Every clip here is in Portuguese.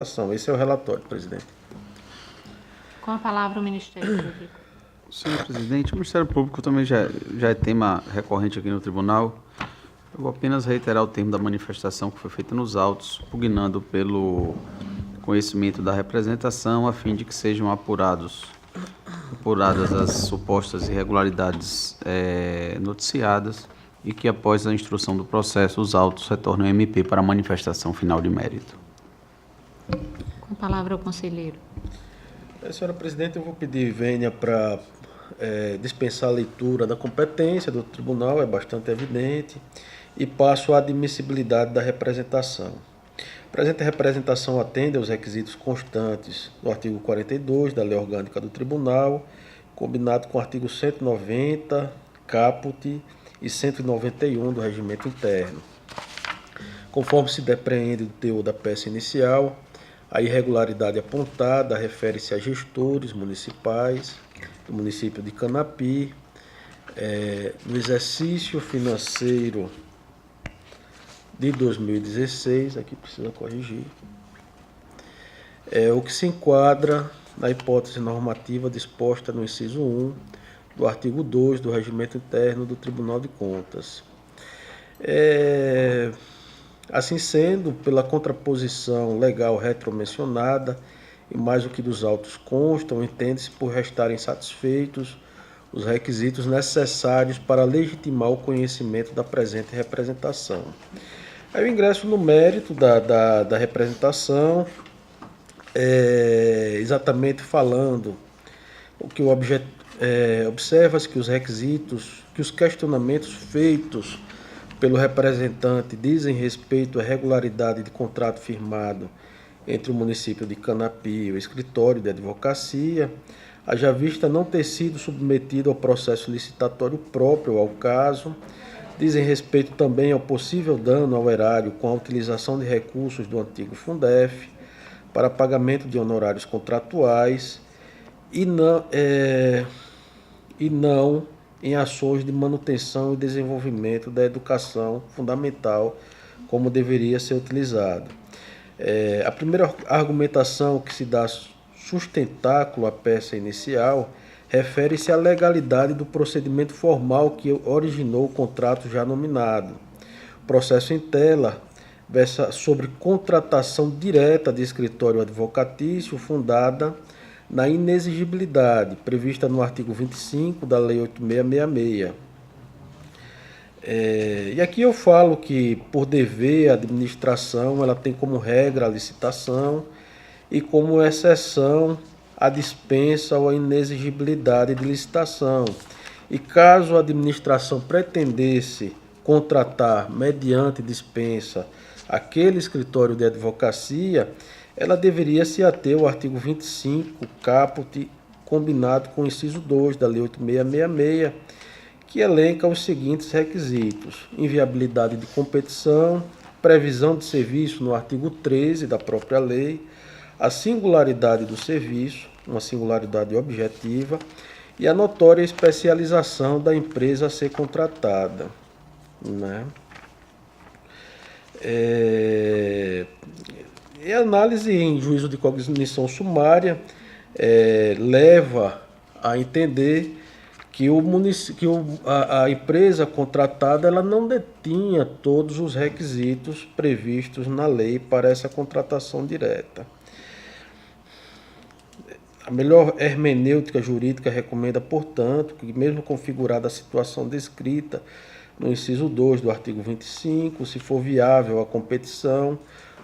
Esse é o relatório, presidente. Com a palavra o Ministério Público. Senhor presidente, o Ministério Público também já é tema recorrente aqui no tribunal. Eu vou apenas reiterar o termo da manifestação que foi feita nos autos, pugnando pelo conhecimento da representação, a fim de que sejam apuradas as supostas irregularidades noticiadas e que, após a instrução do processo, os autos retornem ao MP para a manifestação final de mérito. Com a palavra o conselheiro. Senhora presidente, eu vou pedir vênia para dispensar a leitura da competência do tribunal, é bastante evidente, e passo à admissibilidade da representação. A presente representação atende aos requisitos constantes do artigo 42 da Lei Orgânica do Tribunal, combinado com o artigo 190, caput, e 191 do Regimento Interno. Conforme se depreende do teor da peça inicial, a irregularidade apontada refere-se a gestores municipais do município de Canapi, no exercício financeiro de 2016, aqui precisa corrigir, o que se enquadra na hipótese normativa disposta no inciso 1 do artigo 2 do Regimento Interno do Tribunal de Contas. Assim sendo, pela contraposição legal retromencionada, e mais o que dos autos constam, entende-se por restarem satisfeitos os requisitos necessários para legitimar o conhecimento da presente representação. Aí eu ingresso no mérito da representação, exatamente falando o que observa-se que os requisitos, que os questionamentos feitos pelo representante dizem respeito à regularidade de contrato firmado entre o município de Canapi e o escritório de advocacia, haja vista não ter sido submetido ao processo licitatório próprio ao caso, dizem respeito também ao possível dano ao erário com a utilização de recursos do antigo Fundef para pagamento de honorários contratuais e não em ações de manutenção e desenvolvimento da educação fundamental, como deveria ser utilizado. A primeira argumentação que se dá sustentáculo à peça inicial refere-se à legalidade do procedimento formal que originou o contrato já nominado. O processo em tela versa sobre contratação direta de escritório advocatício fundada na inexigibilidade, prevista no artigo 25 da Lei 8666. E aqui eu falo que, por dever, a administração ela tem como regra a licitação e como exceção a dispensa ou a inexigibilidade de licitação. E caso a administração pretendesse contratar, mediante dispensa, aquele escritório de advocacia, ela deveria se ater ao artigo 25, caput, combinado com o inciso 2 da Lei 8666, que elenca os seguintes requisitos: inviabilidade de competição, previsão de serviço no artigo 13 da própria lei, a singularidade do serviço, uma singularidade objetiva, e a notória especialização da empresa a ser contratada, né? E a análise em juízo de cognição sumária leva a entender que a empresa contratada ela não detinha todos os requisitos previstos na lei para essa contratação direta. A melhor hermenêutica jurídica recomenda, portanto, que mesmo configurada a situação descrita no inciso 2 do artigo 25, se for viável a competição,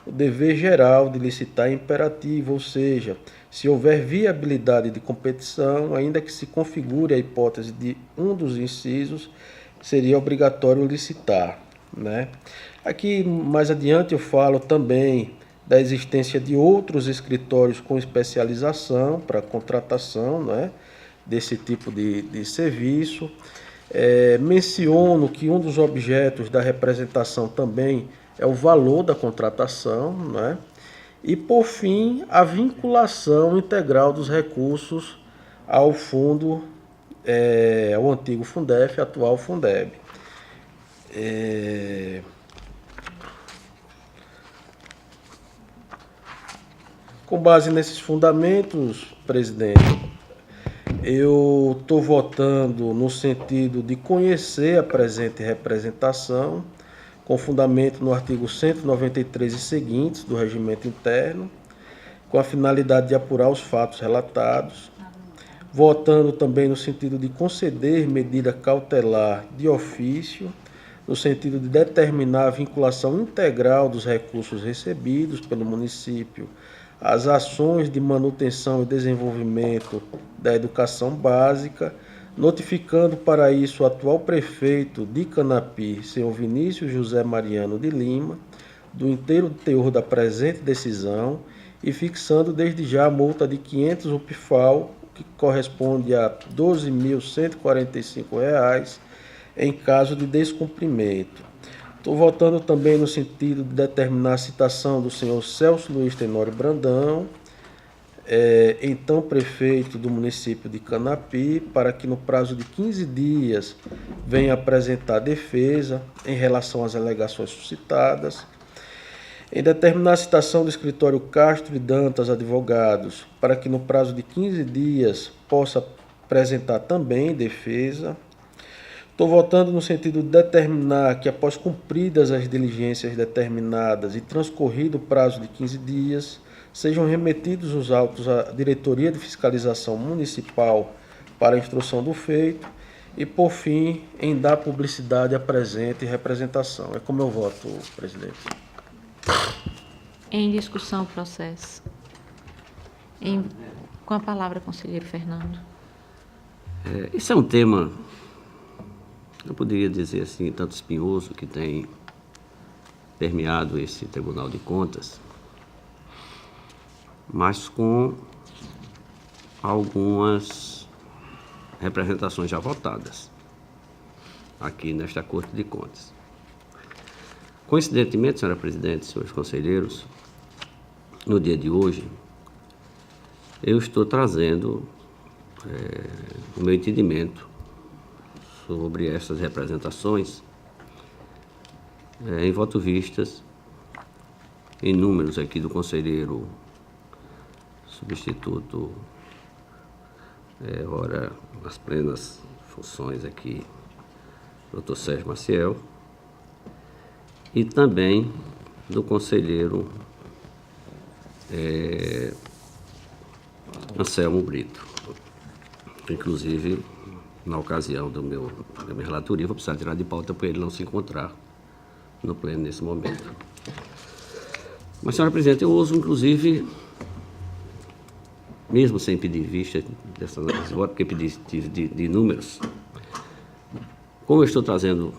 o dever geral de licitar é imperativo, ou seja, se houver viabilidade de competição, ainda que se configure a hipótese de um dos incisos, seria obrigatório licitar, né? Aqui, mais adiante, eu falo também da existência de outros escritórios com especialização para contratação, né, desse tipo de serviço. Menciono que um dos objetos da representação também é o valor da contratação, né? E, por fim, a vinculação integral dos recursos ao fundo, ao antigo Fundef, atual Fundeb. Com base nesses fundamentos, presidente, eu estou votando no sentido de conhecer a presente representação, com fundamento no artigo 193 e seguintes do Regimento Interno, com a finalidade de apurar os fatos relatados, votando também no sentido de conceder medida cautelar de ofício, no sentido de determinar a vinculação integral dos recursos recebidos pelo município às ações de manutenção e desenvolvimento da educação básica, notificando para isso o atual prefeito de Canapi, senhor Vinícius José Mariano de Lima, do inteiro teor da presente decisão e fixando desde já a multa de 500 UPFAL, que corresponde a R$ 12.145, em caso de descumprimento. Estou votando também no sentido de determinar a citação do senhor Celso Luiz Tenório Brandão, então prefeito do município de Canapi, para que no prazo de 15 dias venha apresentar defesa em relação às alegações suscitadas. Em determinar a citação do escritório Castro e Dantas Advogados, para que no prazo de 15 dias possa apresentar também defesa. Estou votando no sentido de determinar que, após cumpridas as diligências determinadas e transcorrido o prazo de 15 dias, sejam remetidos os autos à Diretoria de Fiscalização Municipal para a instrução do feito e, por fim, em dar publicidade à presente representação. É como eu voto, presidente. Em discussão o processo. Com a palavra, conselheiro Fernando. Esse é um tema, eu poderia dizer assim, tanto espinhoso, que tem permeado esse Tribunal de Contas, mas com algumas representações já votadas aqui nesta Corte de Contas. Coincidentemente, senhora presidente, senhores conselheiros, no dia de hoje, eu estou trazendo o meu entendimento sobre essas representações em voto vistas, em números aqui do conselheiro substituto, ora, nas plenas funções aqui, doutor Sérgio Maciel, e também do conselheiro Anselmo Brito. Inclusive, na ocasião da minha relatoria, vou precisar tirar de pauta para ele não se encontrar no pleno nesse momento. Mas, senhora presidente, eu uso, inclusive, mesmo sem pedir vista dessa análise de voto, porque pedi de números, como eu estou trazendo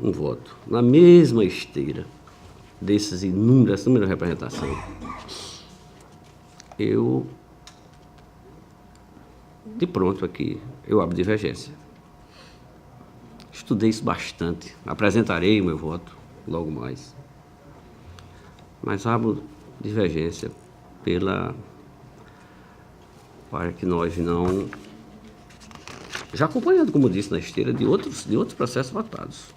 um voto na mesma esteira dessas inúmeras representações, eu, de pronto aqui, eu abro divergência. Estudei isso bastante, apresentarei o meu voto logo mais, mas abro divergência para que nós não, já acompanhando, como disse, na esteira de outros processos votados,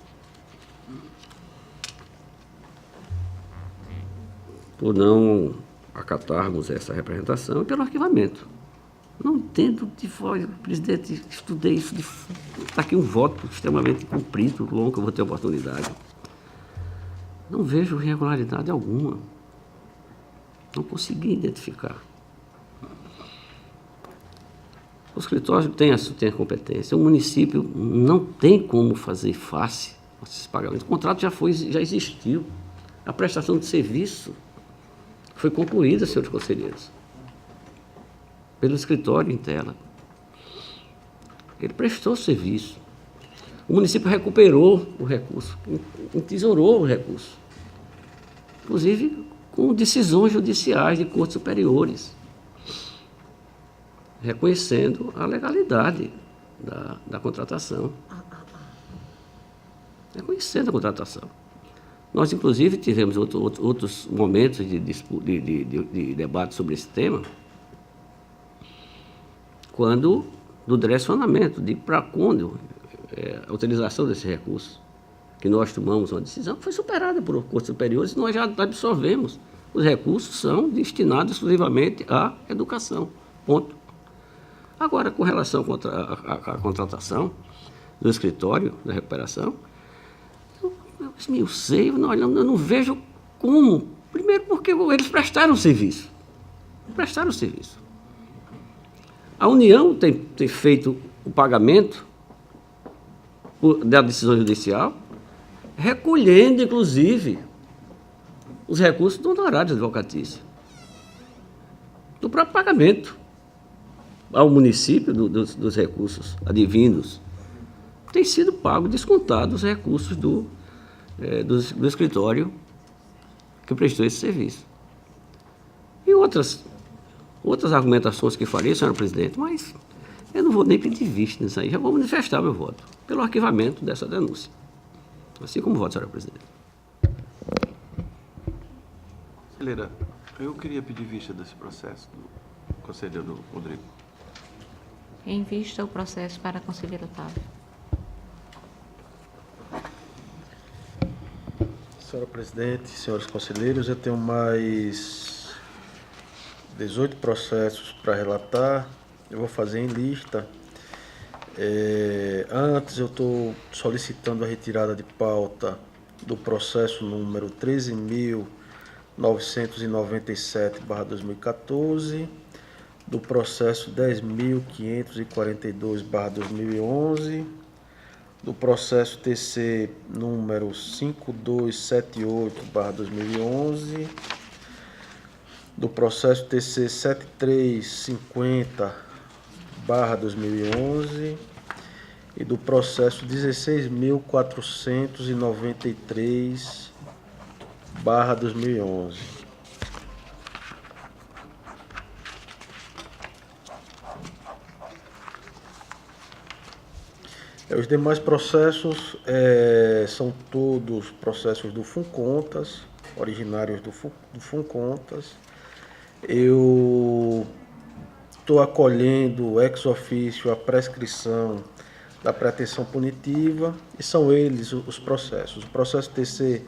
por não acatarmos essa representação e pelo arquivamento. Não entendo de forma, presidente, estudei isso, está aqui um voto extremamente comprido, longo, que eu vou ter oportunidade. Não vejo irregularidade alguma. Não consegui identificar. O escritório tem a competência, o município não tem como fazer face a esses pagamentos. O contrato já existiu. A prestação de serviço foi concluída, senhores conselheiros, pelo escritório em tela. Ele prestou serviço. O município recuperou o recurso, entesourou o recurso, inclusive com decisões judiciais de cortes superiores, reconhecendo a legalidade da contratação. Reconhecendo a contratação. Nós, inclusive, tivemos outros momentos de debate sobre esse tema, quando, do direcionamento, para quando a utilização desse recurso, que nós tomamos uma decisão que foi superada por cortes superiores e nós já absorvemos os recursos são destinados exclusivamente à educação. Ponto. Agora, com relação à contratação do escritório da recuperação, eu sei, eu não vejo como. Primeiro porque eles prestaram serviço. Prestaram serviço. A União tem feito o pagamento da decisão judicial, recolhendo, inclusive, os recursos do honorário advocatício. Do próprio pagamento ao município dos recursos advindos, tem sido pago, descontado os recursos do escritório que prestou esse serviço. E outras argumentações que farei, senhora presidente, mas eu não vou nem pedir vista nisso aí, já vou manifestar meu voto pelo arquivamento dessa denúncia. Assim como voto, senhora presidente. Conselheira, eu queria pedir vista desse processo do conselheiro Rodrigo. Em vista o processo para conselheiro Otávio. Senhora presidente, senhores conselheiros, eu tenho mais 18 processos para relatar. Eu vou fazer em lista. Antes, eu estou solicitando a retirada de pauta do processo número 13.997/2014, do processo 10.542/2011, do processo TC número 5278/2011, do processo TC 7350/2011 e do processo 16.493/2011. Os demais processos são todos processos do FUNCONTAS, originários do FUNCONTAS. Eu estou acolhendo ex officio a prescrição da pretensão punitiva e são eles os processos. O processo TC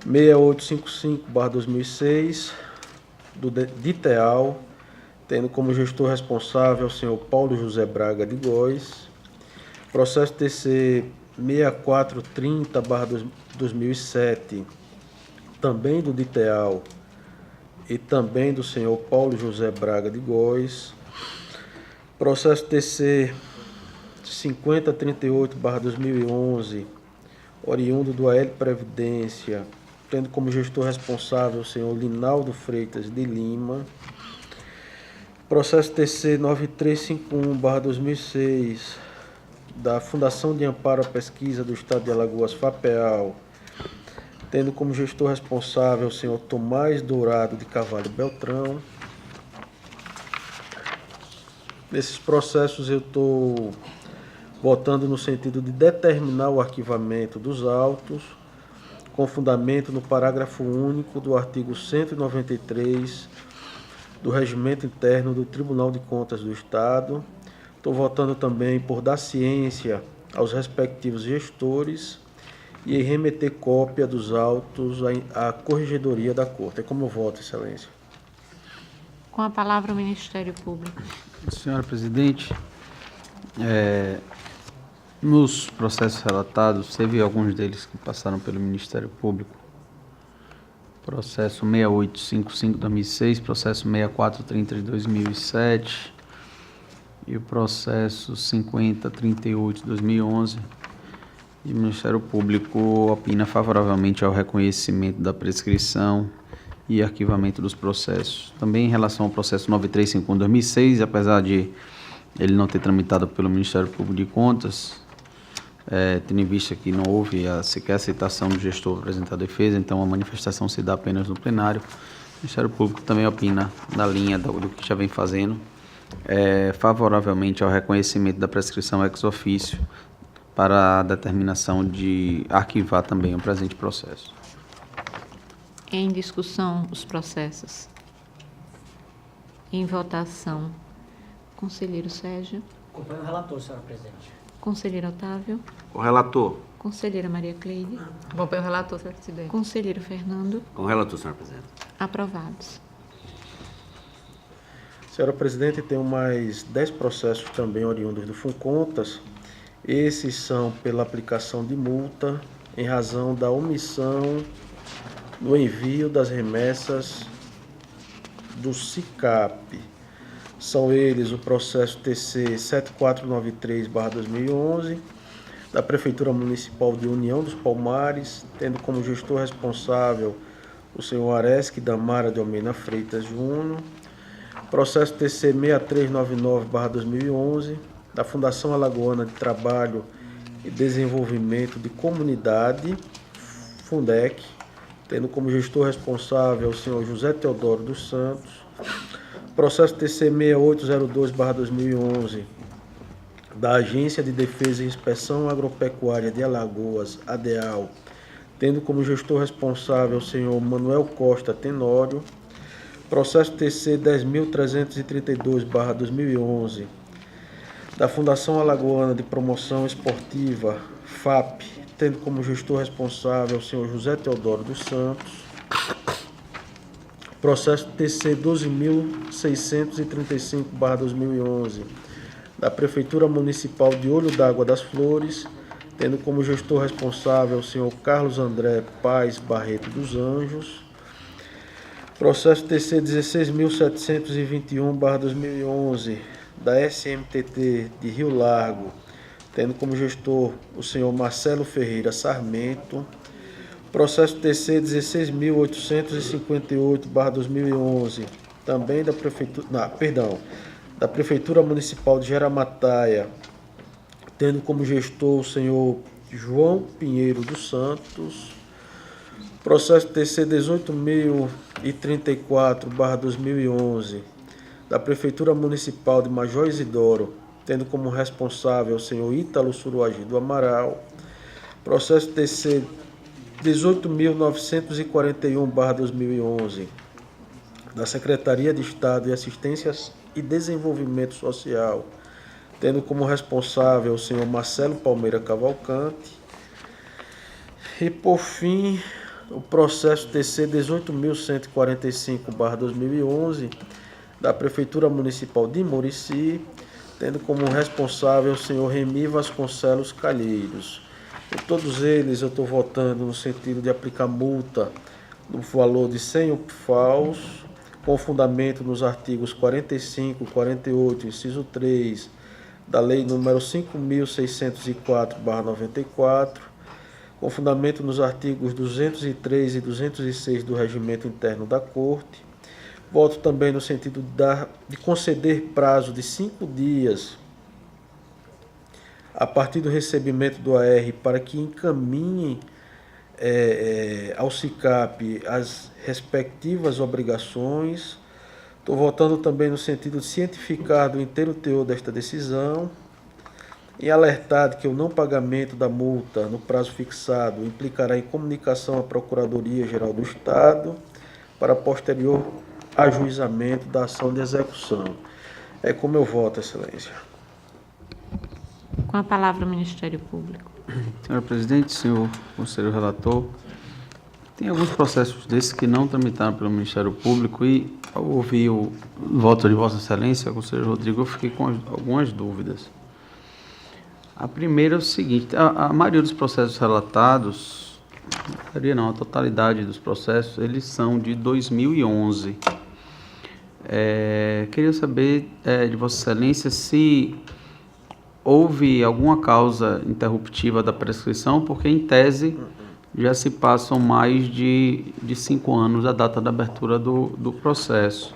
6855/2006, do DITEAL, tendo como gestor responsável o senhor Paulo José Braga de Góes. Processo TC 6430/2007, também do DITEAL e também do senhor Paulo José Braga de Góes. Processo TC 5038/2011, oriundo do AL Previdência, tendo como gestor responsável o senhor Linaldo Freitas de Lima. Processo TC 9351/2006, da Fundação de Amparo à Pesquisa do Estado de Alagoas, FAPEAL, tendo como gestor responsável o senhor Tomás Dourado de Carvalho Beltrão. Nesses processos eu estou votando no sentido de determinar o arquivamento dos autos, com fundamento no parágrafo único do artigo 193 do Regimento Interno do Tribunal de Contas do Estado. Estou votando também por dar ciência aos respectivos gestores e em remeter cópia dos autos à Corregedoria da Corte. É como eu voto, Excelência. Com a palavra o Ministério Público. Senhora presidente, nos processos relatados, teve alguns deles que passaram pelo Ministério Público. Processo 6855/2006, processo 6430/2007 e o processo 5038/2011. E o Ministério Público opina favoravelmente ao reconhecimento da prescrição e arquivamento dos processos. Também em relação ao processo 9351/2006, apesar de ele não ter tramitado pelo Ministério Público de Contas, tendo em vista que não houve sequer aceitação do gestor apresentar a defesa, então a manifestação se dá apenas no plenário. O Ministério Público também opina na linha do que já vem fazendo, favoravelmente ao reconhecimento da prescrição ex officio para a determinação de arquivar também o presente processo. Em discussão, os processos. Em votação, conselheiro Sérgio. Acompanho o relator, senhora presidente. Conselheiro Otávio. O relator. Conselheira Maria Cleide. Acompanho o relator, senhor presidente. Conselheiro Fernando. Com o relator, senhor presidente. Aprovados. Senhora Presidente, tenho mais 10 processos também oriundos do Funcontas. Esses são pela aplicação de multa em razão da omissão no envio das remessas do SICAP. São eles o processo TC 7493/2011, da Prefeitura Municipal de União dos Palmares, tendo como gestor responsável o senhor Aresque Damara de Almeida Freitas Júnior. Processo TC 6399/2011, da Fundação Alagoana de Trabalho e Desenvolvimento de Comunidade, Fundec, tendo como gestor responsável o senhor José Teodoro dos Santos. Processo TC 6802/2011, da Agência de Defesa e Inspeção Agropecuária de Alagoas, ADEAL, tendo como gestor responsável o senhor Manuel Costa Tenório. Processo TC 10.332/2011, da Fundação Alagoana de Promoção Esportiva, FAP, tendo como gestor responsável o senhor José Teodoro dos Santos. Processo TC 12.635/2011, da Prefeitura Municipal de Olho d'Água das Flores, tendo como gestor responsável o senhor Carlos André Paz Barreto dos Anjos. Processo TC 16.721/2011, da SMTT de Rio Largo, tendo como gestor o senhor Marcelo Ferreira Sarmento. Processo TC 16.858/2011, também da Prefeitura Municipal de Jaramataia, tendo como gestor o senhor João Pinheiro dos Santos. Processo TC 18.034/2011, da Prefeitura Municipal de Major Isidoro, tendo como responsável o senhor Ítalo Suruagi do Amaral. Processo TC 18.941/2011, da Secretaria de Estado de Assistência e Desenvolvimento Social, tendo como responsável o senhor Marcelo Palmeira Cavalcante. E, por fim, o processo TC 18.145/2011, da Prefeitura Municipal de Murici, tendo como responsável o senhor Remi Vasconcelos Calheiros. Em todos eles eu estou votando no sentido de aplicar multa no valor de 100 UPFAUs, com fundamento nos artigos 45, 48, inciso 3, da Lei número 5.604/94, com fundamento nos artigos 203 e 206 do Regimento Interno da Corte. Voto também no sentido de conceder prazo de 5 dias a partir do recebimento do AR para que encaminhem ao SICAP as respectivas obrigações. Estou votando também no sentido de cientificar do inteiro teor desta decisão e alertar de que o não pagamento da multa no prazo fixado implicará em comunicação à Procuradoria-Geral do Estado para posterior ajuizamento da ação de execução. É como eu voto, Excelência. Com a palavra o Ministério Público. Senhora Presidente, senhor conselheiro relator, tem alguns processos desses que não tramitaram pelo Ministério Público e, ao ouvir o voto de Vossa Excelência, conselheiro Rodrigo, eu fiquei com algumas dúvidas. A primeira é o seguinte: a maioria dos processos relatados, a totalidade dos processos, eles são de 2011. Queria saber de Vossa Excelência se houve alguma causa interruptiva da prescrição, porque, em tese, já se passam mais de 5 anos da data da abertura do processo.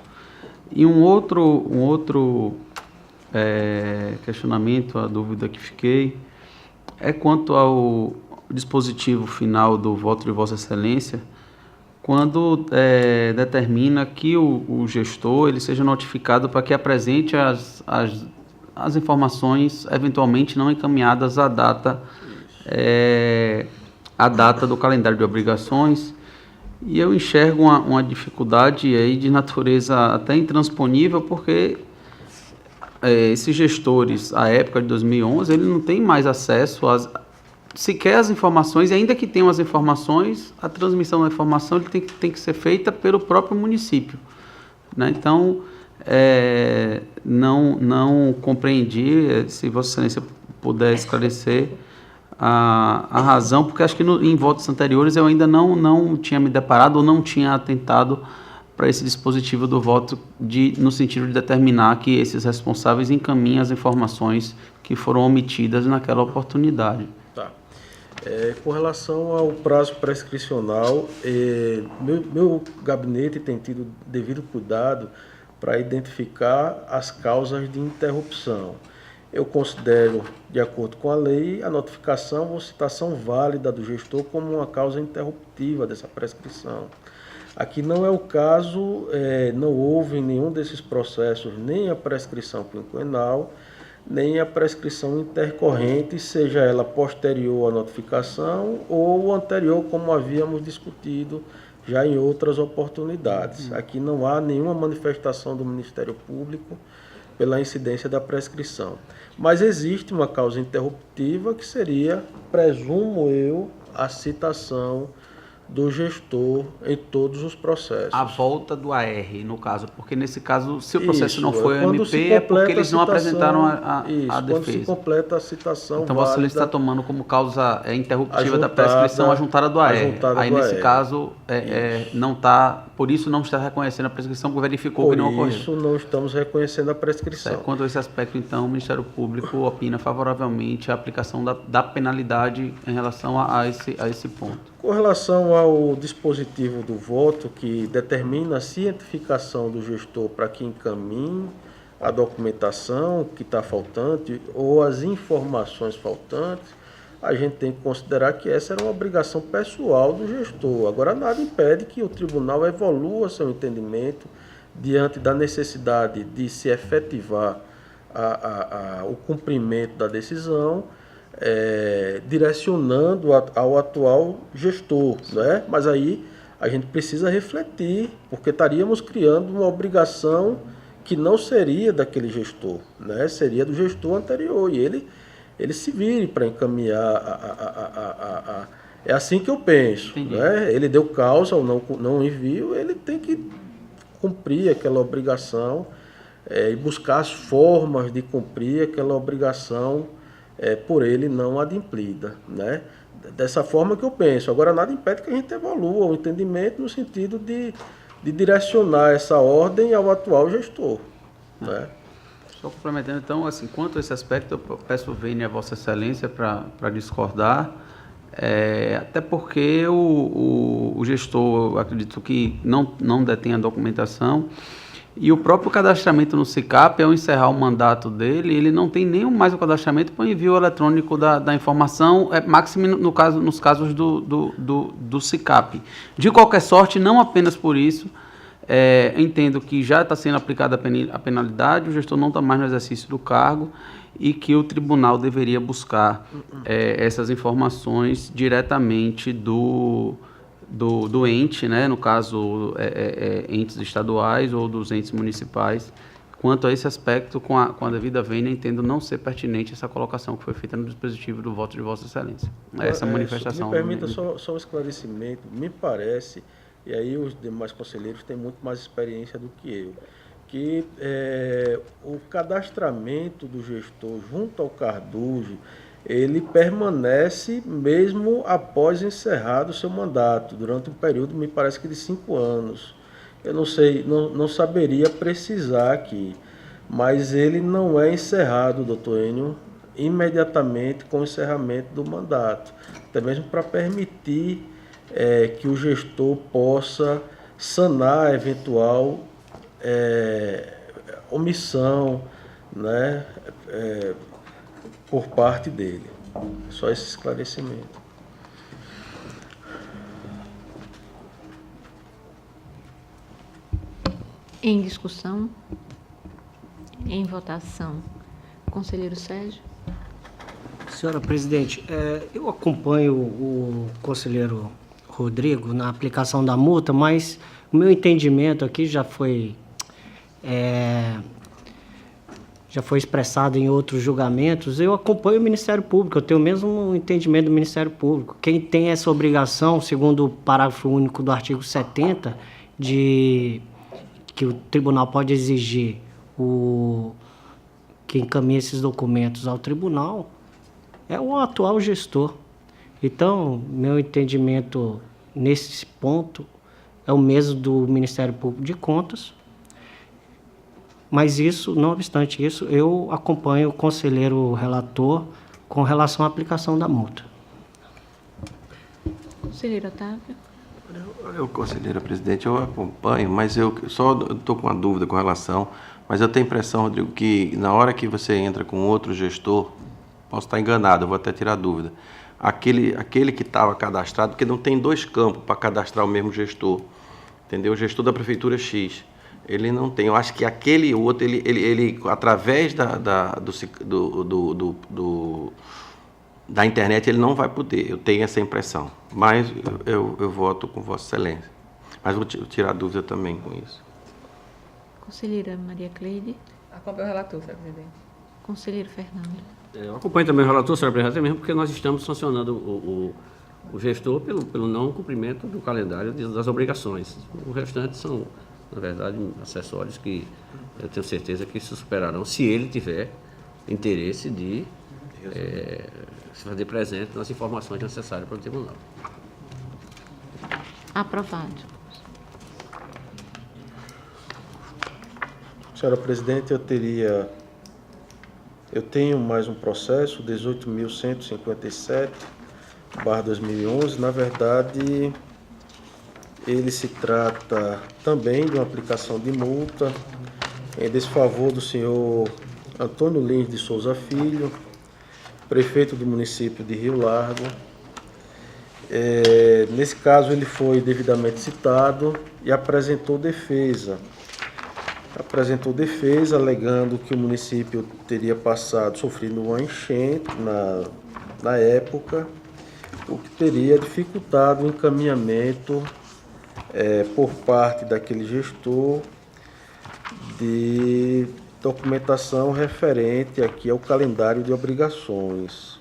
E um outro questionamento, a dúvida que fiquei, é quanto ao dispositivo final do voto de Vossa Excelência, quando determina que o gestor ele seja notificado para que apresente as informações eventualmente não encaminhadas à data do calendário de obrigações, e eu enxergo uma dificuldade aí de natureza até intransponível, porque esses gestores, à época de 2011, ele não tem mais acesso sequer às informações, e ainda que tenham as informações, a transmissão da informação ele tem que ser feita pelo próprio município, né? Então, não compreendi, se Vossa Excelência puder esclarecer a razão, porque acho que em votos anteriores eu ainda não tinha me deparado ou não tinha atentado para esse dispositivo do voto no sentido de determinar que esses responsáveis encaminhem as informações que foram omitidas naquela oportunidade. Tá. Com relação ao prazo prescricional, meu gabinete tem tido devido cuidado para identificar as causas de interrupção. Eu considero, de acordo com a lei, a notificação ou citação válida do gestor como uma causa interruptiva dessa prescrição. Aqui não é o caso, não houve em nenhum desses processos nem a prescrição quinquenal, nem a prescrição intercorrente, seja ela posterior à notificação ou anterior, como havíamos discutido já em outras oportunidades. Aqui não há nenhuma manifestação do Ministério Público pela incidência da prescrição. Mas existe uma causa interruptiva que seria, presumo eu, a citação do gestor em todos os processos. A volta do AR, no caso, porque nesse caso, se o processo Isso, não foi MP, é porque eles não apresentaram a defesa. Quando se completa a citação então, Vossa Excelência está tomando como causa interruptiva da prescrição a juntada do AR. Aí, nesse caso, não está, por isso não está reconhecendo a prescrição, porque verificou que não ocorreu. Por isso não estamos reconhecendo a prescrição. Certo. Quanto a esse aspecto, então, o Ministério Público opina favoravelmente a aplicação da penalidade em relação a esse ponto. Com relação ao dispositivo do voto, que determina a cientificação do gestor para que encaminhe a documentação que está faltante ou as informações faltantes, a gente tem que considerar que essa era uma obrigação pessoal do gestor. Agora, nada impede que o tribunal evolua seu entendimento diante da necessidade de se efetivar o cumprimento da decisão, direcionando ao atual gestor, né? Mas aí a gente precisa refletir, porque estaríamos criando uma obrigação que não seria daquele gestor, né? Seria do gestor anterior, e ele se vire para encaminhar é assim que eu penso, né? Ele deu causa ao não envio, ele tem que cumprir aquela obrigação e buscar as formas de cumprir aquela obrigação por ele não adimplida, né? Dessa forma que eu penso. Agora, nada impede que a gente evolua o entendimento no sentido de direcionar essa ordem ao atual gestor, né? Só complementando, então, assim, quanto a esse aspecto, eu peço vênia a Vossa Excelência para discordar, até porque o gestor, eu acredito que não detém a documentação, e o próprio cadastramento no SICAP, ao encerrar o mandato dele, ele não tem nem mais o cadastramento para o envio eletrônico da informação, máximo nos casos do SICAP. De qualquer sorte, não apenas por isso, entendo que já está sendo aplicada a penalidade, o gestor não está mais no exercício do cargo e que o tribunal deveria buscar essas informações diretamente do ente, né? No caso, entes estaduais ou dos entes municipais. Quanto a esse aspecto, com a devida vênia, entendo não ser pertinente essa colocação que foi feita no dispositivo do voto de Vossa Excelência. Essa manifestação. Me permita só um esclarecimento. Me parece, e aí os demais conselheiros têm muito mais experiência do que eu, que o cadastramento do gestor junto ao Carduge, ele permanece mesmo após encerrado o seu mandato, durante um período, me parece que de 5 anos. Eu não sei, não saberia precisar aqui, mas ele não é encerrado, doutor Enio, imediatamente com o encerramento do mandato, até mesmo para permitir que o gestor possa sanar a eventual omissão, né, por parte dele. Só esse esclarecimento. Em discussão, em votação, conselheiro Sérgio. Senhora presidente, eu acompanho o conselheiro Rodrigo na aplicação da multa, mas o meu entendimento aqui já foi já foi expressado em outros julgamentos, eu acompanho o Ministério Público, eu tenho o mesmo entendimento do Ministério Público. Quem tem essa obrigação, segundo o parágrafo único do artigo 70, de que o tribunal pode exigir que encaminhe esses documentos ao tribunal, é o atual gestor. Então, meu entendimento nesse ponto é o mesmo do Ministério Público de Contas, mas isso, não obstante isso, eu acompanho o conselheiro relator com relação à aplicação da multa. Conselheiro Otávio. Eu, conselheira presidente, eu acompanho, mas eu só estou com uma dúvida com relação, mas eu tenho a impressão, Rodrigo, que na hora que você entra com outro gestor, posso estar enganado, eu vou até tirar dúvida, aquele que estava cadastrado, porque não tem 2 campos para cadastrar o mesmo gestor, entendeu? O gestor da prefeitura X, ele não tem. Eu acho que aquele outro, ele através da internet, ele não vai poder. Eu tenho essa impressão. Mas eu voto com Vossa Excelência. Mas vou tirar dúvida também com isso. Conselheira Maria Cleide. Acompanho o relator, senhora presidente. Conselheiro Fernando. Eu acompanho também o relator, senhora presidente, até mesmo porque nós estamos sancionando o gestor pelo não cumprimento do calendário das obrigações. O restante são, na verdade, acessórios que eu tenho certeza que se superarão se ele tiver interesse de se fazer presente nas informações necessárias para o tribunal. Aprovado. Senhora presidente, eu tenho mais um processo, 18.157/2011. Na verdade, ele se trata também de uma aplicação de multa em desfavor do senhor Antônio Lins de Souza Filho, prefeito do município de Rio Largo. Nesse caso, ele foi devidamente citado e apresentou defesa. Alegando que o município teria sofrido uma enchente na época, o que teria dificultado o encaminhamento por parte daquele gestor de documentação referente aqui ao calendário de obrigações.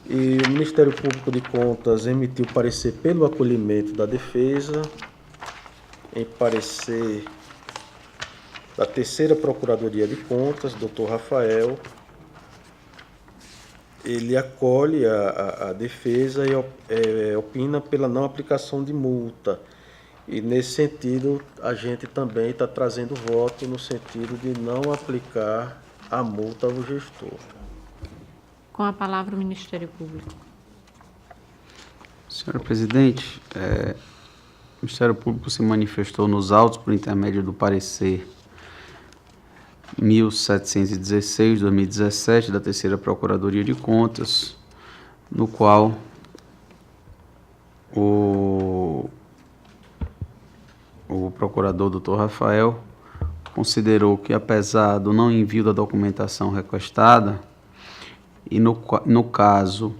E o Ministério Público de Contas emitiu parecer pelo acolhimento da defesa, em parecer da Terceira Procuradoria de Contas, Dr. Rafael. Ele acolhe a defesa e opina pela não aplicação de multa. E, nesse sentido, a gente também está trazendo voto no sentido de não aplicar a multa ao gestor. Com a palavra o Ministério Público. Senhora presidente, o Ministério Público se manifestou nos autos por intermédio do parecer 1716/2017 da Terceira Procuradoria de Contas, no qual o procurador Dr. Rafael considerou que, apesar do não envio da documentação requestada, e no caso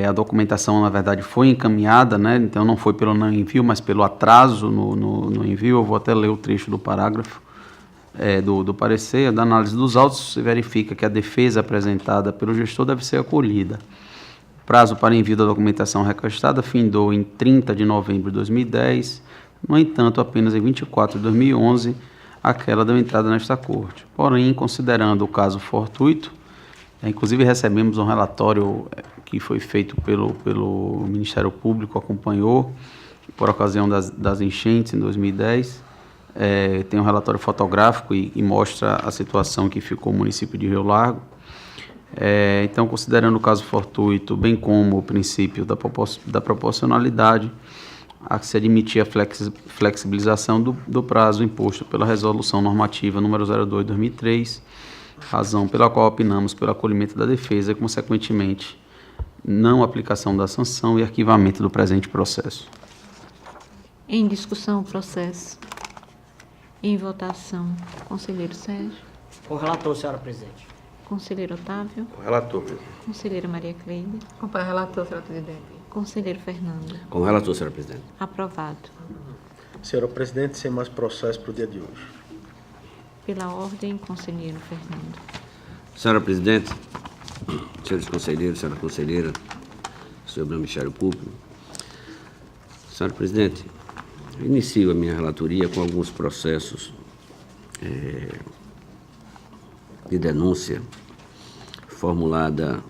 a documentação, na verdade, foi encaminhada, né? Então não foi pelo não envio, mas pelo atraso no envio. Eu vou até ler o trecho do parágrafo do parecer. Da análise dos autos, se verifica que a defesa apresentada pelo gestor deve ser acolhida. O prazo para envio da documentação requestada findou em 30 de novembro de 2010, no entanto, apenas em 24 de 2011, aquela deu entrada nesta corte. Porém, considerando o caso fortuito, inclusive recebemos um relatório que foi feito pelo Ministério Público, acompanhou, por ocasião das enchentes em 2010, tem um relatório fotográfico e mostra a situação que ficou o município de Rio Largo. Então, considerando o caso fortuito, bem como o princípio da proporcionalidade, a que se admitir a flexibilização do prazo imposto pela Resolução Normativa número 02/2003, razão pela qual opinamos pelo acolhimento da defesa e, consequentemente, não aplicação da sanção e arquivamento do presente processo. Em discussão o processo. Em votação, conselheiro Sérgio. Com o relator, senhora presidente. Conselheiro Otávio. Com o relator, presidente. Conselheira Maria Cleide. Acompanho o relator, senhora presidente. Conselheiro Fernando. Com o relator, senhora presidente. Aprovado. Senhora presidente, sem mais processo para o dia de hoje. Pela ordem, conselheiro Fernando. Senhora Presidente, senhores conselheiros, senhora conselheira, senhor do Ministério Público. Senhora Presidente, eu inicio a minha relatoria com alguns processos de denúncia formulada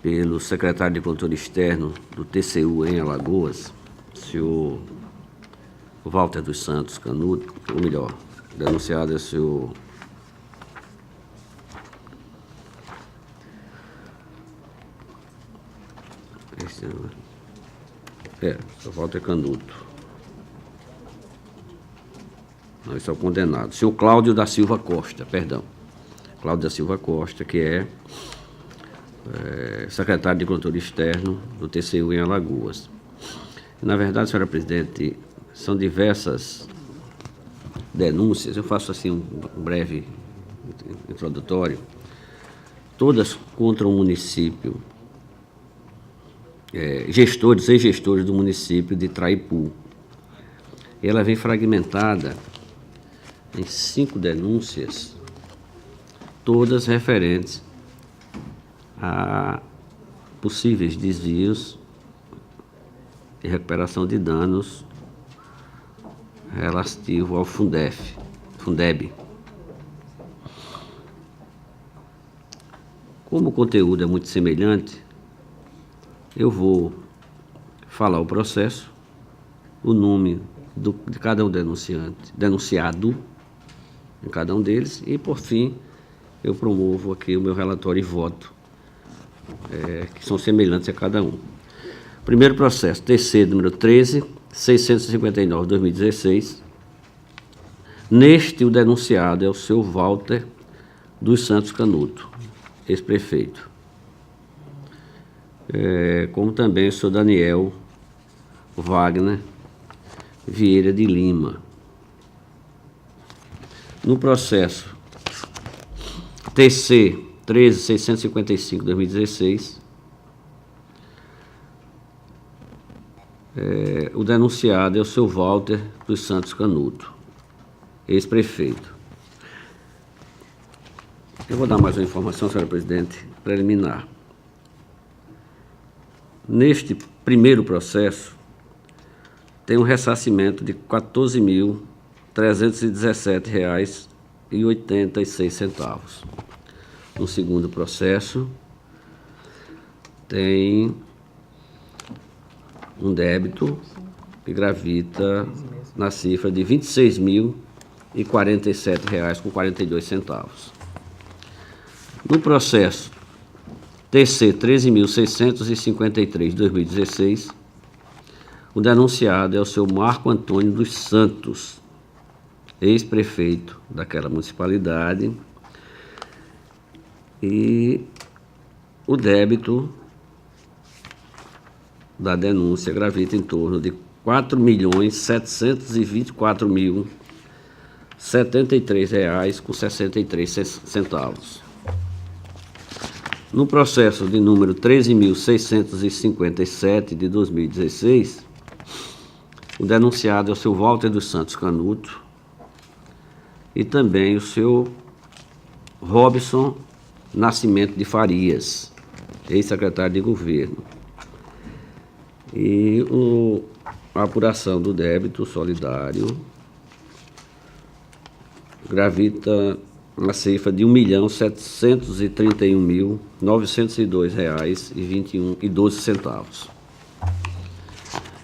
pelo secretário de Controle Externo do TCU em Alagoas, senhor Walter dos Santos Canuto, ou melhor, denunciado é o senhor senhor Walter Canuto. Não, esse é o condenado. Senhor Cláudio da Silva Costa, perdão. Cláudio da Silva Costa, que é secretário de Controle Externo do TCU em Alagoas. Na verdade, senhora Presidente, são diversas denúncias, eu faço assim um breve introdutório, todas contra o município, gestores e gestores do município de Traipu. Ela vem fragmentada em 5 denúncias, todas referentes a possíveis desvios e recuperação de danos relativo ao Fundeb. Como o conteúdo é muito semelhante, eu vou falar o processo, o nome de cada um denunciado em cada um deles, e, por fim, eu promovo aqui o meu relatório e voto, que são semelhantes a cada um. Primeiro processo, TC número 13.659/2016. Neste, o denunciado é o senhor Walter dos Santos Canuto, ex-prefeito. Como também o senhor Daniel Wagner Vieira de Lima. No processo TC 13.655/2016, o denunciado é o seu Walter dos Santos Canuto, ex-prefeito. Eu vou dar mais uma informação, senhora Presidente, preliminar. Neste primeiro processo, tem um ressarcimento de R$ 14.317,86. No segundo processo, tem um débito que gravita na cifra de R$ 26.047,42. No processo TC 13.653/2016, o denunciado é o senhor Marco Antônio dos Santos, ex-prefeito daquela municipalidade, e o débito da denúncia gravita em torno de R$ 4.724.073,63. No processo de número 13.657 de 2016, o denunciado é o seu Walter dos Santos Canuto e também o seu Robson Nascimento de Farias, ex-secretário de governo. E a apuração do débito solidário gravita na cifra de R$ 1.731.902,12.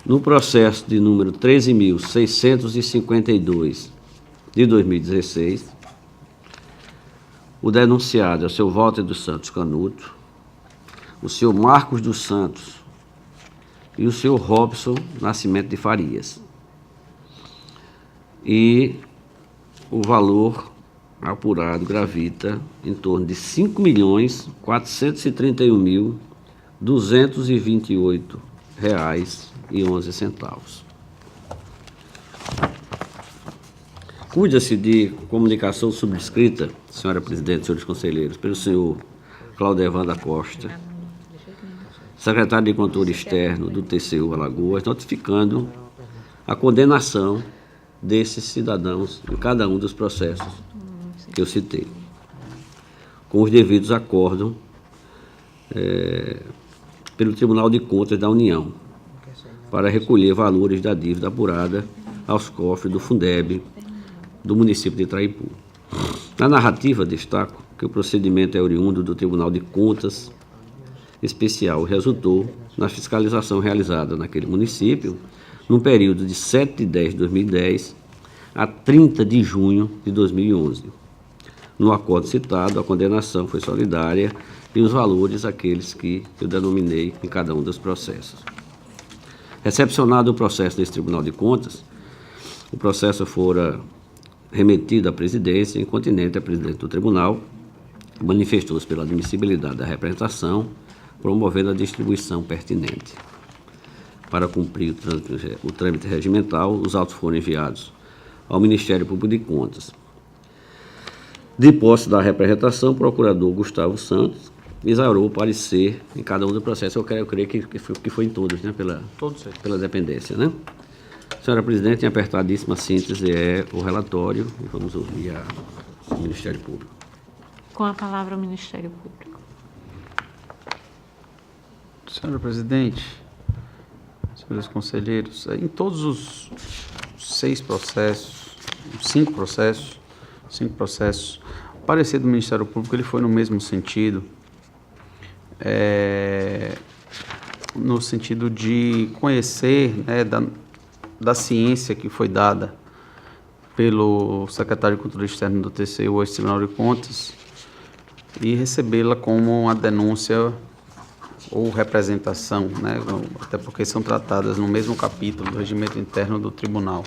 No processo de número 13.652 de 2016, o denunciado é o seu Walter dos Santos Canuto, o senhor Marcos dos Santos e o senhor Robson Nascimento de Farias. E o valor apurado gravita em torno de R$ 5.431.228,11. Cuida-se de comunicação subscrita, senhora Presidente, senhores conselheiros, pelo senhor Cláudio Evandro da Costa, secretário de Controle Externo do TCU Alagoas, notificando a condenação desses cidadãos em cada um dos processos que eu citei, com os devidos acordos pelo Tribunal de Contas da União, para recolher valores da dívida apurada aos cofres do Fundeb do município de Itraipu. Na narrativa, destaco que o procedimento é oriundo do Tribunal de Contas Especial e resultou na fiscalização realizada naquele município num período de 7 de 10 de 2010 a 30 de junho de 2011. No acordo citado, a condenação foi solidária e os valores aqueles que eu denominei em cada um dos processos. Recepcionado o processo desse Tribunal de Contas, o processo fora remetido à presidência, incontinente a presidente do tribunal manifestou-se pela admissibilidade da representação, promovendo a distribuição pertinente. Para cumprir o trâmite regimental, os autos foram enviados ao Ministério Público de Contas. De posse da representação, o procurador Gustavo Santos exarou o parecer em cada um dos processos. Eu creio que foi em todos, né? Pela dependência, né? Senhora Presidente, em apertadíssima síntese é o relatório e vamos ouvir o Ministério Público. Com a palavra o Ministério Público. Senhora Presidente, senhores conselheiros, em todos os 5 processos, o parecer do Ministério Público ele foi no mesmo sentido, no sentido de conhecer, né, da ciência que foi dada pelo secretário de Controle Externo do TCU, hoje Tribunal de Contas, e recebê-la como uma denúncia ou representação, né, até porque são tratadas no mesmo capítulo do regimento interno do tribunal.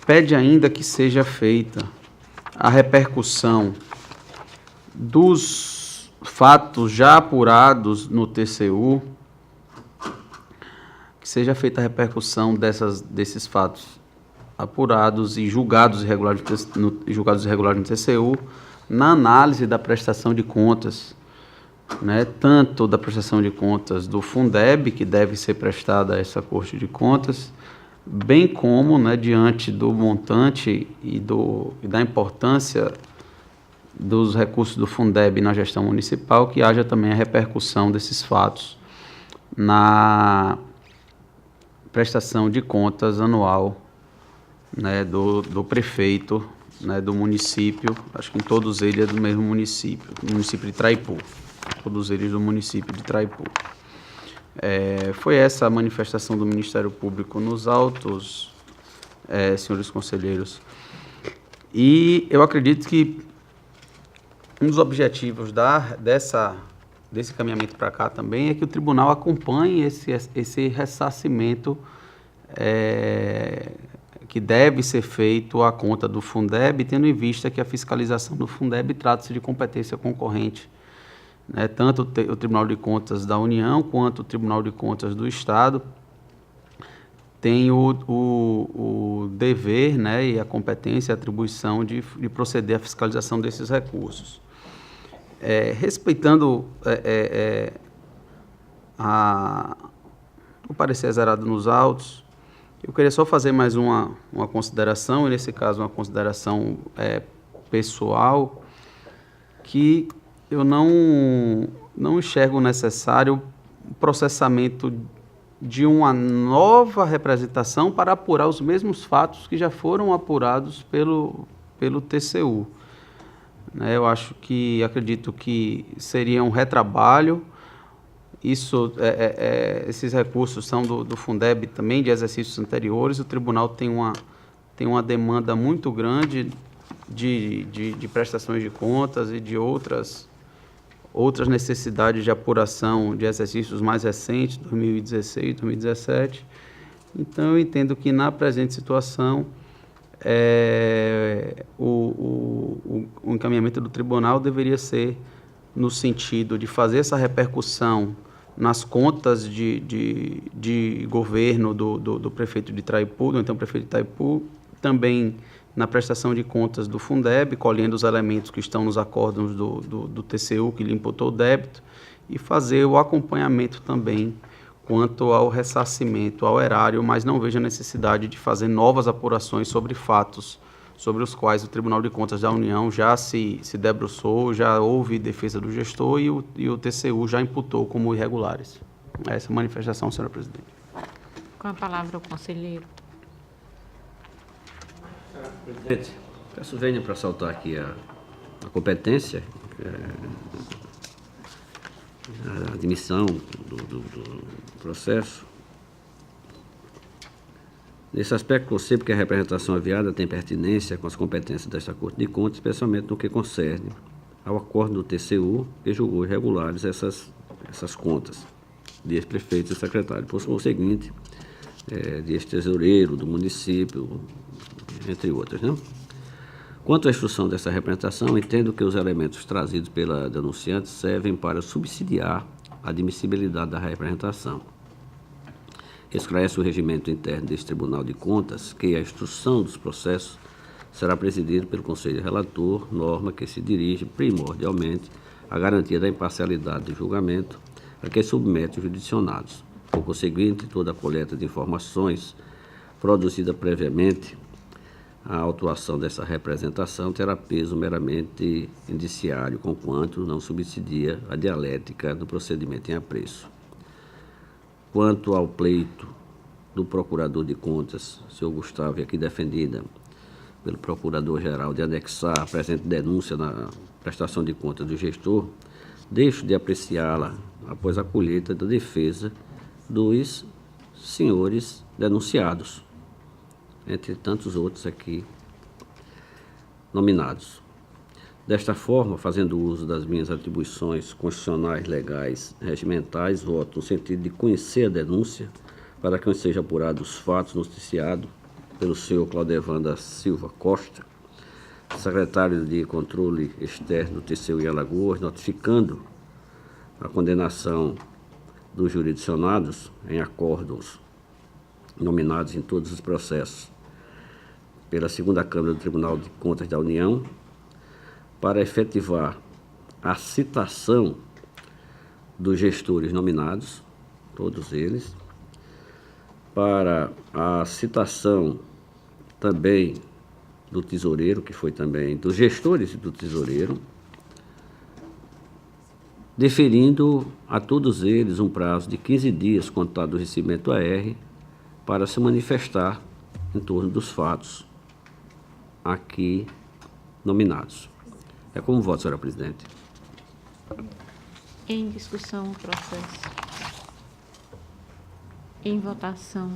Pede ainda que seja feita a repercussão dos fatos já apurados no TCU, que seja feita a repercussão desses fatos apurados e julgados irregulares no TCU, na análise da prestação de contas, né, tanto da prestação de contas do Fundeb, que deve ser prestada a essa Corte de Contas, bem como, né, diante do montante e da importância dos recursos do Fundeb na gestão municipal, que haja também a repercussão desses fatos na prestação de contas anual, né, do prefeito, né, do município, acho que em todos eles é do mesmo município de Itraipu, todos eles do município de Itraipu. Foi essa a manifestação do Ministério Público nos autos, senhores conselheiros, e eu acredito que um dos objetivos desse caminhamento para cá também é que o tribunal acompanhe esse ressarcimento que deve ser feito à conta do Fundeb, tendo em vista que a fiscalização do Fundeb trata-se de competência concorrente, né? Tanto o Tribunal de Contas da União quanto o Tribunal de Contas do Estado tem o dever, né, e a competência e a atribuição de proceder à fiscalização desses recursos. Respeitando o parecer exarado nos autos, eu queria só fazer mais uma consideração, e nesse caso uma consideração pessoal, que eu não enxergo necessário o processamento de uma nova representação para apurar os mesmos fatos que já foram apurados pelo TCU. Eu acredito que seria um retrabalho. Esses recursos são do Fundeb também, de exercícios anteriores. O tribunal tem uma demanda muito grande de prestações de contas e de outras necessidades de apuração de exercícios mais recentes, 2016, 2017. Então, eu entendo que, na presente situação, o encaminhamento do tribunal deveria ser no sentido de fazer essa repercussão nas contas de governo do prefeito de Itraipu, do então prefeito de Itraipu, também na prestação de contas do Fundeb, colhendo os elementos que estão nos acórdãos do TCU, que lhe imputou o débito, e fazer o acompanhamento também quanto ao ressarcimento ao erário, mas não vejo a necessidade de fazer novas apurações sobre fatos sobre os quais o Tribunal de Contas da União já se debruçou, já houve defesa do gestor e o TCU já imputou como irregulares. Essa é a manifestação, senhora presidente. Com a palavra o conselheiro. Presidente, peço venha para saltar aqui a competência, a admissão do processo. Nesse aspecto, concebo que a representação aviada tem pertinência com as competências desta Corte de Contas, especialmente no que concerne ao acordo do TCU, que julgou irregulares essas contas de ex-prefeitos e secretários. Por conseguinte, de ex-tesoureiro do município, entre outras, né? Quanto à instrução dessa representação, entendo que os elementos trazidos pela denunciante servem para subsidiar a admissibilidade da representação. Esclarece o regimento interno deste Tribunal de Contas que a instrução dos processos será presidida pelo Conselho Relator, norma que se dirige primordialmente à garantia da imparcialidade do julgamento a que submete os jurisdicionados. Por conseguinte, toda a coleta de informações produzida previamente à autuação dessa representação terá peso meramente indiciário, conquanto não subsidia a dialética do procedimento em apreço. Quanto ao pleito do Procurador de Contas, senhor Gustavo, aqui defendida pelo Procurador-Geral de anexar a presente denúncia na prestação de contas do gestor, deixo de apreciá-la após a colheita da defesa dos senhores denunciados, entre tantos outros aqui nominados. Desta forma, fazendo uso das minhas atribuições constitucionais, legais, regimentais, voto no sentido de conhecer a denúncia, para que seja apurado os fatos noticiados pelo senhor Claudevan da Silva Costa, secretário de Controle Externo do TCU em Alagoas, notificando a condenação dos jurisdicionados em acordos nominados em todos os processos pela segunda Câmara do Tribunal de Contas da União, para efetivar a citação dos gestores nominados, todos eles, para a citação também do tesoureiro, que foi também dos gestores do tesoureiro, deferindo a todos eles um prazo de 15 dias contado do recebimento AR para se manifestar em torno dos fatos aqui nominados. É como voto, senhora presidente. Em discussão o processo. Em votação.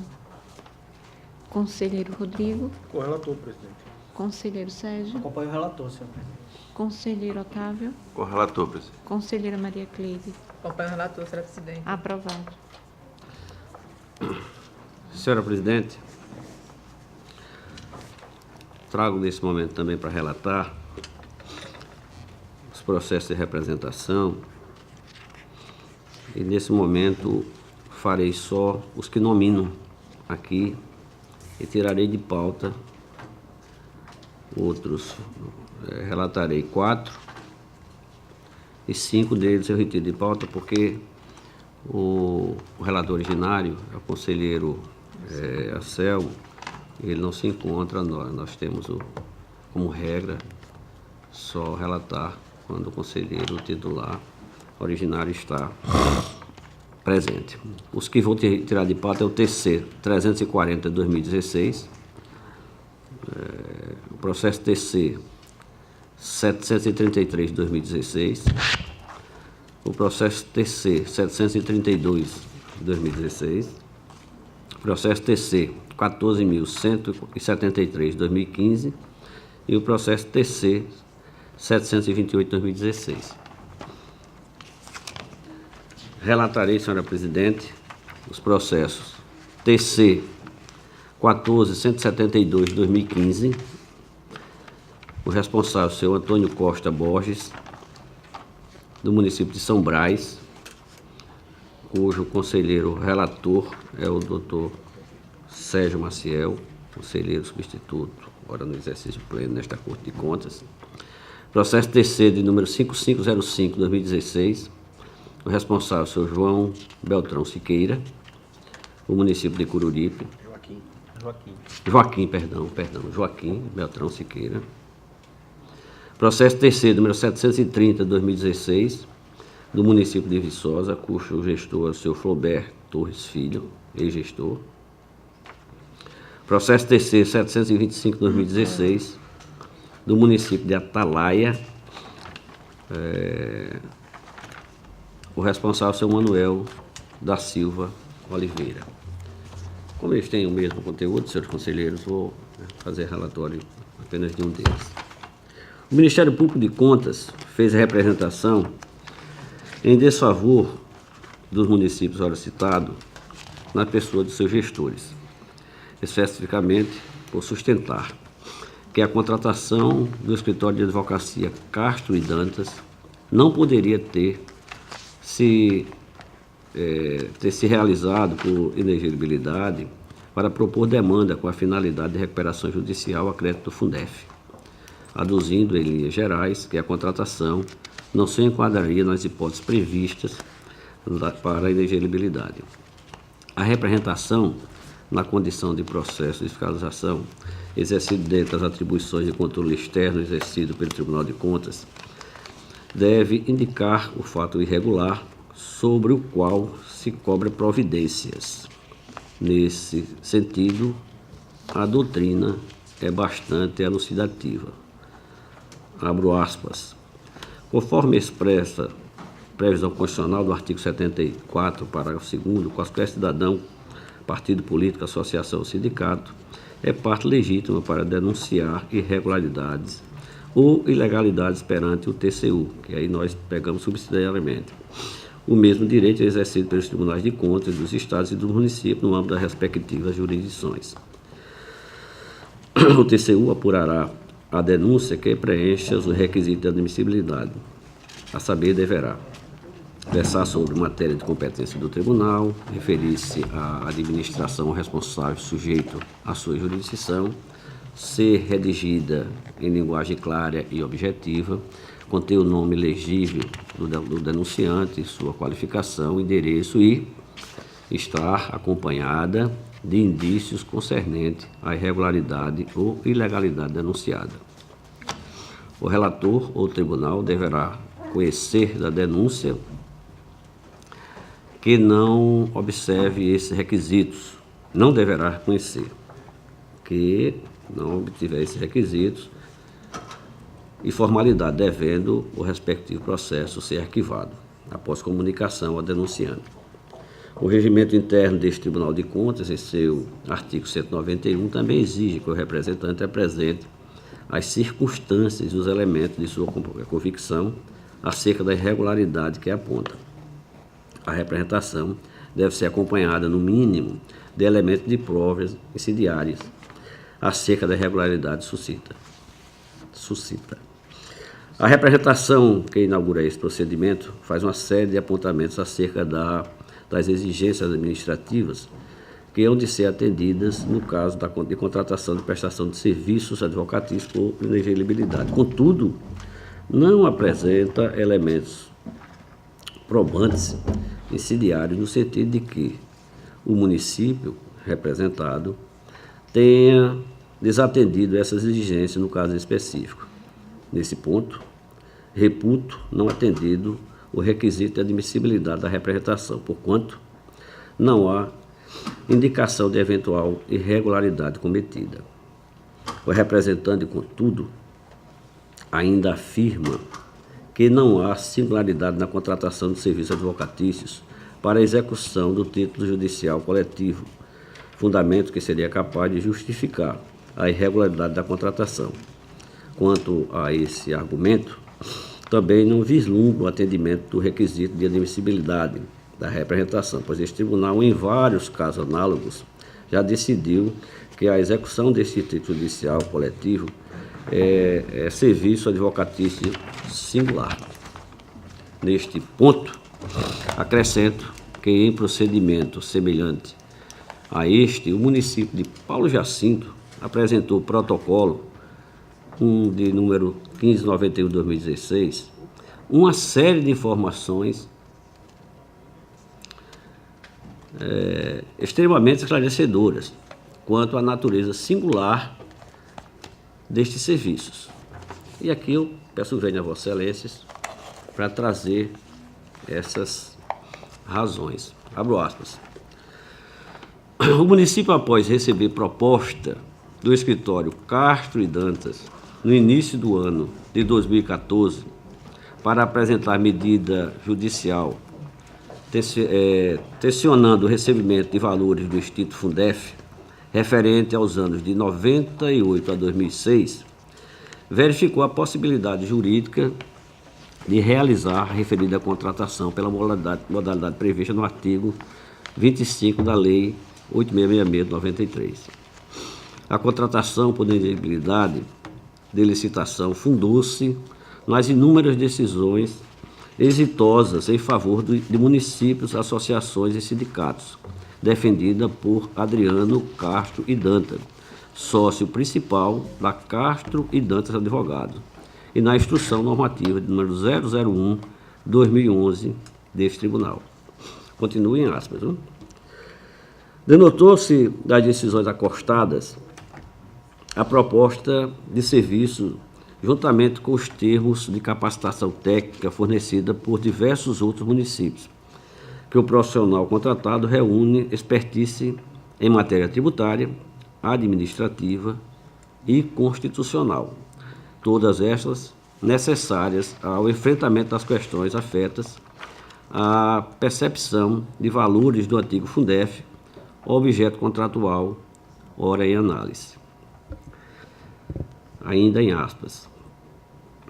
Conselheiro Rodrigo. Com o relator, presidente. Conselheiro Sérgio. Acompanho o relator, senhor presidente. Conselheiro Otávio. Com o relator, presidente. Conselheira Maria Cleide. Acompanho o relator, senhora presidente. Aprovado. Senhora presidente, trago nesse momento também para relatar os processos de representação e nesse momento farei só os que nominam aqui e tirarei de pauta outros. Relatarei 4 e 5 deles eu retiro de pauta porque o relator originário, o conselheiro Anselmo, ele não se encontra, nós temos como regra só relatar quando o conselheiro titular originário está presente. Os que vou tirar de pauta é o TC 340 de 2016, o processo TC 733 de 2016, o processo TC 732 de 2016, o processo TC 14.173 de 2015 e o processo TC 728 de 2016. Relatarei, senhora presidente, os processos TC 14.172 de 2015, o responsável, senhor Antônio Costa Borges, do município de São Brás, cujo conselheiro relator é o doutor Sérgio Maciel, conselheiro substituto, ora no exercício pleno nesta Corte de Contas. Processo TC de número 5505, 2016, O responsável é o senhor João Beltrão Siqueira, o município de Coruripe. Joaquim Beltrão Siqueira. Processo terceiro, número 730, de 2016, do município de Viçosa, cujo gestor é o senhor Flober Torres Filho, ex-gestor. Processo terceiro, 725, de 2016, do município de Atalaia, o responsável é o senhor Manuel da Silva Oliveira. Como eles têm o mesmo conteúdo, senhores conselheiros, vou fazer relatório apenas de um deles. O Ministério Público de Contas fez a representação em desfavor dos municípios ora citados na pessoa de seus gestores, especificamente por sustentar que a contratação do escritório de advocacia Castro e Dantas não poderia ter se realizado por inelegibilidade para propor demanda com a finalidade de recuperação judicial a crédito do Fundef, aduzindo em linhas gerais que a contratação não se enquadraria nas hipóteses previstas para a inelegibilidade. A representação na condição de processo de fiscalização exercido dentro das atribuições de controle externo exercido pelo Tribunal de Contas deve indicar o fato irregular sobre o qual se cobra providências. Nesse sentido, a doutrina é bastante elucidativa. Abro aspas. Conforme expressa previsão constitucional do artigo 74, parágrafo 2º, qualquer cidadão, partido político, associação ou sindicato é parte legítima para denunciar irregularidades ou ilegalidades perante o TCU, que aí nós pegamos subsidiariamente. O mesmo direito é exercido pelos tribunais de contas dos estados e dos municípios no âmbito das respectivas jurisdições. O TCU apurará a denúncia que preencha os requisitos de admissibilidade, a saber, deverá versar sobre matéria de competência do tribunal, referir-se à administração responsável sujeito à sua jurisdição, ser redigida em linguagem clara e objetiva, conter o nome legível do denunciante, sua qualificação, endereço e estar acompanhada de indícios concernentes à irregularidade ou ilegalidade denunciada. O relator ou tribunal deverá conhecer da denúncia que não observe esses requisitos, não deverá conhecer que não obtiver esses requisitos e formalidade, devendo o respectivo processo ser arquivado, após comunicação ao denunciante. O regimento interno deste Tribunal de Contas, em seu artigo 191, também exige que o representante apresente as circunstâncias e os elementos de sua convicção acerca da irregularidade que aponta. A representação deve ser acompanhada, no mínimo, de elementos de provas incendiárias acerca da irregularidade suscita. A representação que inaugura esse procedimento faz uma série de apontamentos acerca das exigências administrativas que hão de ser atendidas no caso de contratação de prestação de serviços advocatícios por inelegibilidade. Contudo, não apresenta elementos probantes incendiários no sentido de que o município representado tenha desatendido essas exigências no caso específico. Nesse ponto, reputo não atendido o requisito de admissibilidade da representação, porquanto não há indicação de eventual irregularidade cometida. O representante, contudo, ainda afirma que não há singularidade na contratação de serviços advocatícios para a execução do título judicial coletivo, fundamento que seria capaz de justificar a irregularidade da contratação. Quanto a esse argumento, também não vislumbra o atendimento do requisito de admissibilidade da representação, pois este tribunal, em vários casos análogos, já decidiu que a execução desse título judicial coletivo é serviço advocatício singular. Neste ponto, acrescento que em procedimento semelhante a este, o município de Paulo Jacinto apresentou protocolo de número 1591 de 2016, uma série de informações extremamente esclarecedoras quanto à natureza singular destes serviços. E aqui eu peço vênia a Vossas Excelências para trazer essas razões. Abro aspas. O município, após receber proposta do escritório Castro e Dantas, no início do ano de 2014, para apresentar medida judicial tensionando o recebimento de valores do Instituto Fundef, referente aos anos de 98 a 2006, verificou a possibilidade jurídica de realizar a referida contratação pela modalidade prevista no artigo 25 da Lei 8666 de 93. A contratação por inelegibilidade de licitação fundou-se nas inúmeras decisões exitosas em favor de municípios, associações e sindicatos, defendida por Adriano Castro e Dantas, sócio principal da Castro e Dantas Advogado, e na instrução normativa de número 001/2011 deste tribunal. Continue em aspas. Viu? Denotou-se das decisões acostadas a proposta de serviço juntamente com os termos de capacitação técnica fornecida por diversos outros municípios, que o profissional contratado reúne expertise em matéria tributária, administrativa e constitucional, todas estas necessárias ao enfrentamento das questões afetas à percepção de valores do antigo Fundef, objeto contratual, ora em análise. Ainda em aspas.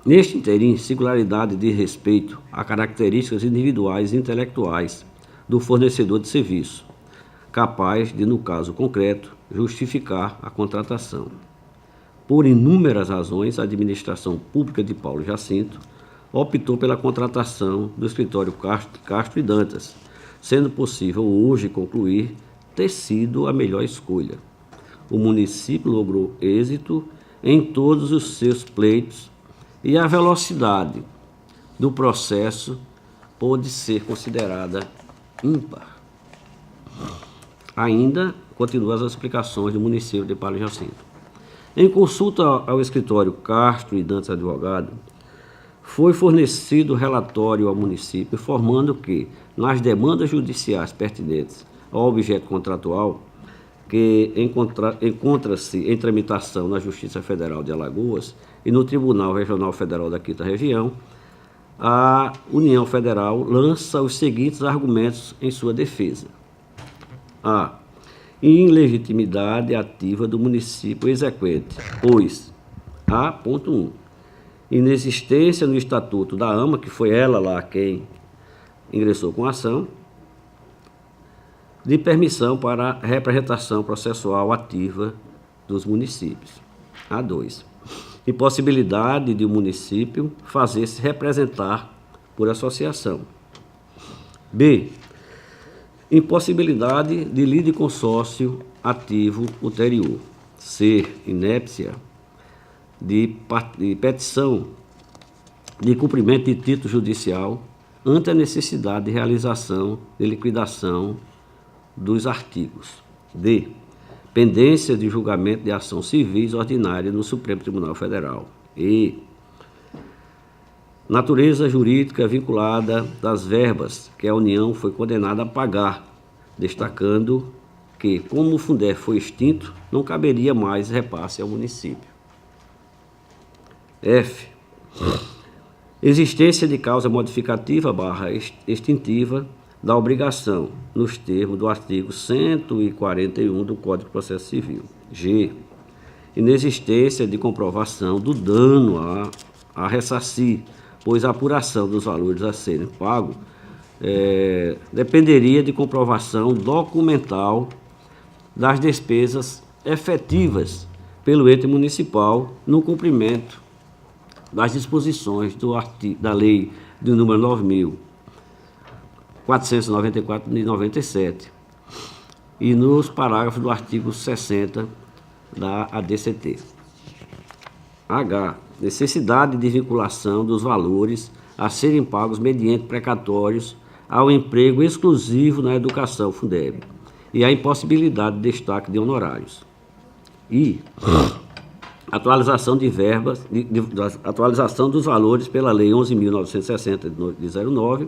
Neste interim, singularidade de respeito a características individuais e intelectuais do fornecedor de serviço, capaz de, no caso concreto, justificar a contratação. Por inúmeras razões, a administração pública de Paulo Jacinto optou pela contratação do escritório Castro e Dantas, sendo possível hoje concluir ter sido a melhor escolha. O município logrou êxito em todos os seus pleitos e a velocidade do processo pode ser considerada ímpar. Ainda continuam as explicações do município de Paulo Jacinto. Em consulta ao escritório Castro e Dantas Advogado, foi fornecido relatório ao município informando que, nas demandas judiciais pertinentes ao objeto contratual, que encontra-se em tramitação na Justiça Federal de Alagoas e no Tribunal Regional Federal da 5ª Região, a União Federal lança os seguintes argumentos em sua defesa. A. Ilegitimidade ativa do município exequente, pois a. 1. Inexistência no Estatuto da AMA, que foi ela lá quem ingressou com a ação, de permissão para a representação processual ativa dos municípios. A. 2. Impossibilidade de o município fazer-se representar por associação. B. Impossibilidade de litisconsórcio ativo ulterior. C. Inépcia de petição de cumprimento de título judicial ante a necessidade de realização de liquidação dos artigos. D. Pendência de julgamento de ação civis ordinária no Supremo Tribunal Federal. E. Natureza jurídica vinculada das verbas que a União foi condenada a pagar, destacando que, como o Fundef foi extinto, não caberia mais repasse ao município. F. Existência de causa modificativa / extintiva da obrigação, nos termos do artigo 141 do Código de Processo Civil. G. Inexistência de comprovação do dano a ressarcir, pois a apuração dos valores a serem pagos dependeria de comprovação documental das despesas efetivas pelo ente municipal no cumprimento das disposições da Lei de número 9.494 de 97 e nos parágrafos do artigo 60 da ADCT. H. Necessidade de vinculação dos valores a serem pagos mediante precatórios ao emprego exclusivo na educação, Fundeb, e a impossibilidade de destaque de honorários. E atualização de verbas, atualização dos valores pela Lei 11.960 de 09,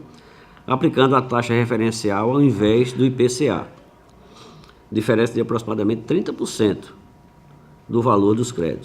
aplicando a taxa referencial ao invés do IPCA, diferença de aproximadamente 30% do valor dos créditos.